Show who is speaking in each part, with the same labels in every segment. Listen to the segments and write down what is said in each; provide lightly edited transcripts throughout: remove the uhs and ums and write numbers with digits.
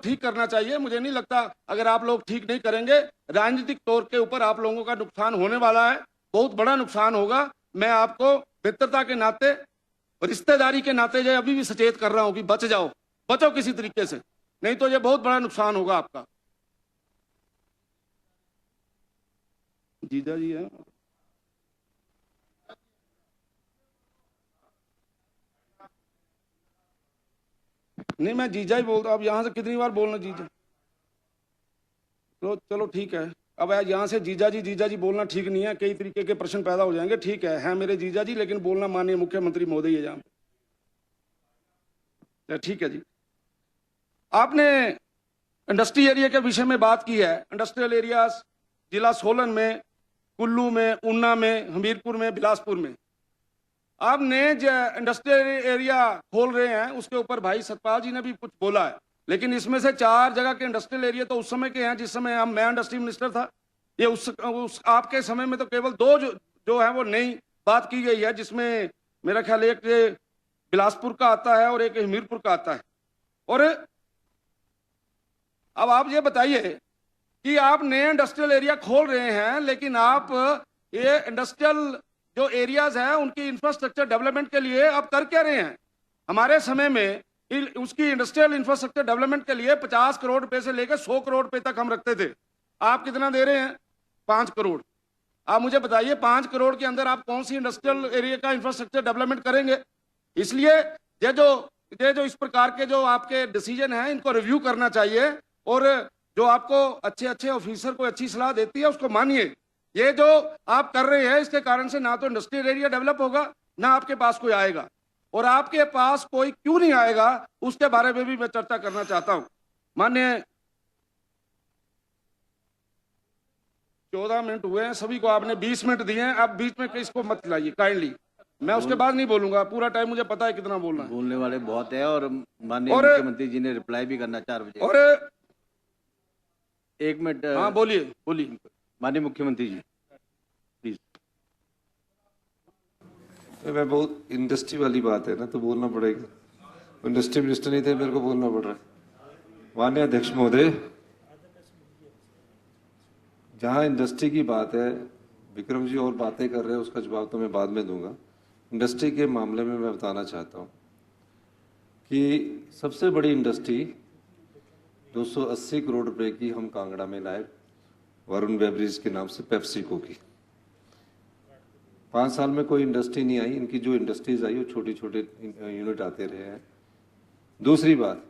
Speaker 1: ठीक करना चाहिए। मुझे नहीं लगता अगर आप लोग ठीक नहीं करेंगे, राजनीतिक तौर के ऊपर आप लोगों का नुकसान होने वाला है, बहुत बड़ा नुकसान होगा। मैं आपको मित्रता के नाते, रिश्तेदारी के नाते जो अभी भी सचेत कर रहा हूं कि बच जाओ, बचो किसी तरीके से, नहीं तो ये बहुत बड़ा नुकसान होगा आपका। जीजा जी है, नहीं मैं जीजा ही बोलता, अब यहां से कितनी बार बोलना जीजा। तो चलो ठीक है, अब यहाँ से जीजा जी बोलना ठीक नहीं है, कई तरीके के प्रश्न पैदा हो जाएंगे। ठीक है मेरे जीजा जी, लेकिन बोलना माननीय मुख्यमंत्री महोदय है जहाँ। ठीक है जी, आपने इंडस्ट्री एरिया के विषय में बात की है। इंडस्ट्रियल एरियाज जिला सोलन में, कुल्लू में, ऊना में, हमीरपुर में, बिलासपुर में आप नए जो इंडस्ट्रियल एरिया खोल रहे हैं, उसके ऊपर भाई सतपाल जी ने भी कुछ बोला है, लेकिन इसमें से 4 जगह के इंडस्ट्रियल एरिया तो उस समय के हैं जिस समय मैं इंडस्ट्री मिनिस्टर था। ये उस आपके समय में तो केवल 2 जो है वो नई बात की गई है, जिसमें मेरा ख्याल एक बिलासपुर का आता है और एक हमीरपुर का आता है। और अब आप ये बताइए कि आप नए इंडस्ट्रियल एरिया खोल रहे हैं, लेकिन आप ये इंडस्ट्रियल जो एरियाज हैं उनकी इंफ्रास्ट्रक्चर डेवलपमेंट के लिए आप कर क्या रहे हैं? हमारे समय में उसकी इंडस्ट्रियल इंफ्रास्ट्रक्चर डेवलपमेंट के लिए 50 करोड़ रुपए से लेकर 100 करोड़ रुपए तक हम रखते थे। आप कितना दे रहे हैं? 5 करोड़। आप मुझे बताइए 5 करोड़ के अंदर आप कौन सी इंडस्ट्रियल एरिया का इंफ्रास्ट्रक्चर डेवलपमेंट करेंगे? इसलिए ये जो इस प्रकार के जो आपके डिसीजन हैं, इनको रिव्यू करना चाहिए, और जो आपको अच्छे ऑफिसर को अच्छी सलाह देती है उसको मानिए। ये जो आप कर रहे हैं, इसके कारण से ना तो इंडस्ट्रियल एरिया डेवलप होगा, ना आपके पास कोई आएगा, और आपके पास कोई क्यों नहीं आएगा उसके बारे में भी मैं चर्चा करना चाहता हूं। माननीय 14 मिनट हुए हैं, सभी को आपने 20 मिनट दिए हैं, आप बीच में किसको मत लाइए काइंडली। मैं उसके बाद नहीं बोलूंगा, पूरा टाइम मुझे पता है कितना बोलना है।
Speaker 2: बोलने वाले बहुत है, और माननीय मुख्यमंत्री जी ने रिप्लाई भी करना 4 बजे।
Speaker 1: और
Speaker 2: 1 मिनट।
Speaker 1: हाँ बोलिए बोलिए
Speaker 2: माननीय मुख्यमंत्री जी प्लीज।
Speaker 3: मैं बहुत इंडस्ट्री वाली बात है ना, तो बोलना पड़ेगा। इंडस्ट्री मिनिस्टर नहीं थे, मेरे को बोलना पड़ रहा है। माननीय अध्यक्ष महोदय, जहां इंडस्ट्री की बात है, विक्रम जी और बातें कर रहे हैं, उसका जवाब तो मैं बाद में दूंगा। इंडस्ट्री के मामले में मैं बताना चाहता हूं कि सबसे बड़ी इंडस्ट्री 280 करोड़ रुपए की हम कांगड़ा में लाए, वरुण बेवरेज के नाम से, पेप्सिको की। 5 साल में कोई इंडस्ट्री नहीं आई। इनकी जो इंडस्ट्रीज आई वो छोटे छोटे यूनिट आते रहे हैं। दूसरी बात,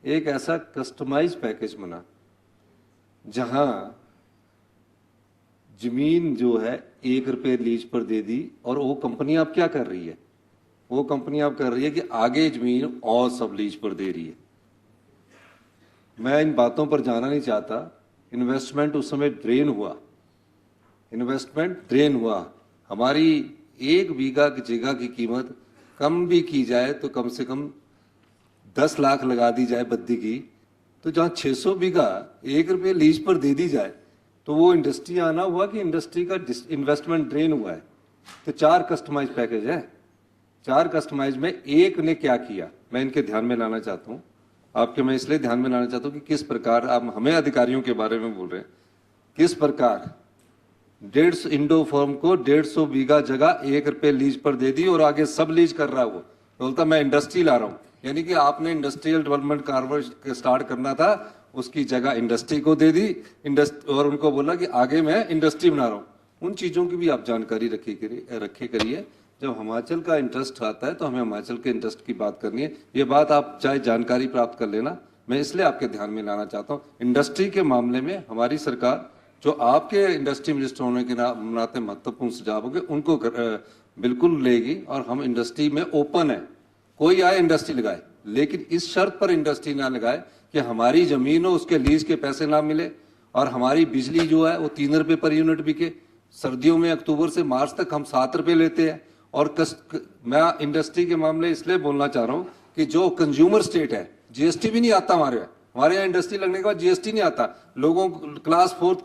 Speaker 3: एक ऐसा कस्टमाइज पैकेज बना जहां जमीन जो है 1 रुपए लीज पर दे दी, और वो कंपनी आप क्या कर रही है? वो कंपनी आप कर रही है कि आगे जमीन और सब लीज पर दे रही है। मैं इन बातों पर जाना नहीं चाहता। इन्वेस्टमेंट उस समय ड्रेन हुआ। हमारी 1 बीघा की जगह की कीमत कम भी की जाए तो कम से कम 10 लाख लगा दी जाए बद्दी की, तो जहां 600 बीघा 1 रुपये लीज पर दे दी जाए, तो वो इंडस्ट्री आना हुआ कि इंडस्ट्री का इन्वेस्टमेंट ड्रेन हुआ है। तो 4 कस्टमाइज पैकेज है। 4 कस्टमाइज में एक ने क्या किया, मैं इनके ध्यान में लाना चाहता हूँ। आपके मैं इसलिए ध्यान में लाना चाहता हूँ कि किस प्रकार आप हमें अधिकारियों के बारे में बोल रहे हैं, किस प्रकार 150 इंडो फॉर्म को 150 बीघा जगह 1 रुपये लीज पर दे दी, और आगे सब लीज कर रहा है। वो बोलता मैं इंडस्ट्री ला रहा हूँ, यानी कि आपने इंडस्ट्रियल डेवलपमेंट कार्य स्टार्ट करना था, उसकी जगह इंडस्ट्री को दे दी, और उनको बोला कि आगे मैं इंडस्ट्री बना रहा हूँ। उन चीजों की भी आप जानकारी रखे करिए। जब हिमाचल का इंटरेस्ट आता है तो हमें हिमाचल के इंटरेस्ट की बात करनी है। ये बात आप चाहे जानकारी प्राप्त कर लेना, मैं इसलिए आपके ध्यान में लाना चाहता हूँ। इंडस्ट्री के मामले में हमारी सरकार, जो आपके इंडस्ट्री मिनिस्टर होने के नाते महत्वपूर्ण सुझाव होंगे, उनको बिल्कुल लेगी, और हम इंडस्ट्री में ओपन है। कोई आए इंडस्ट्री लगाए, लेकिन इस शर्त पर इंडस्ट्री ना लगाए कि हमारी जमीन हो, उसके लीज के पैसे ना मिले, और हमारी बिजली जो है वो 3 रुपए पर यूनिट बिके। सर्दियों में अक्टूबर से मार्च तक हम 7 रुपए लेते हैं। और मैं इंडस्ट्री के मामले इसलिए बोलना चाह रहा हूँ कि जो कंज्यूमर स्टेट है, जीएसटी भी नहीं आता हमारे यहाँ इंडस्ट्री लगने के बाद जीएसटी नहीं आता। लोगों क्लास 4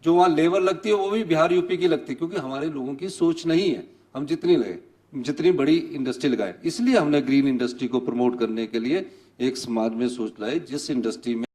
Speaker 3: जो वहाँ लेबर लगती है वो भी बिहार यूपी की लगती है, क्योंकि हमारे लोगों की सोच नहीं है हम जितनी बड़ी इंडस्ट्री लगाए। इसलिए हमने ग्रीन इंडस्ट्री को प्रमोट करने के लिए एक समाज में सोच लाए जिस इंडस्ट्री में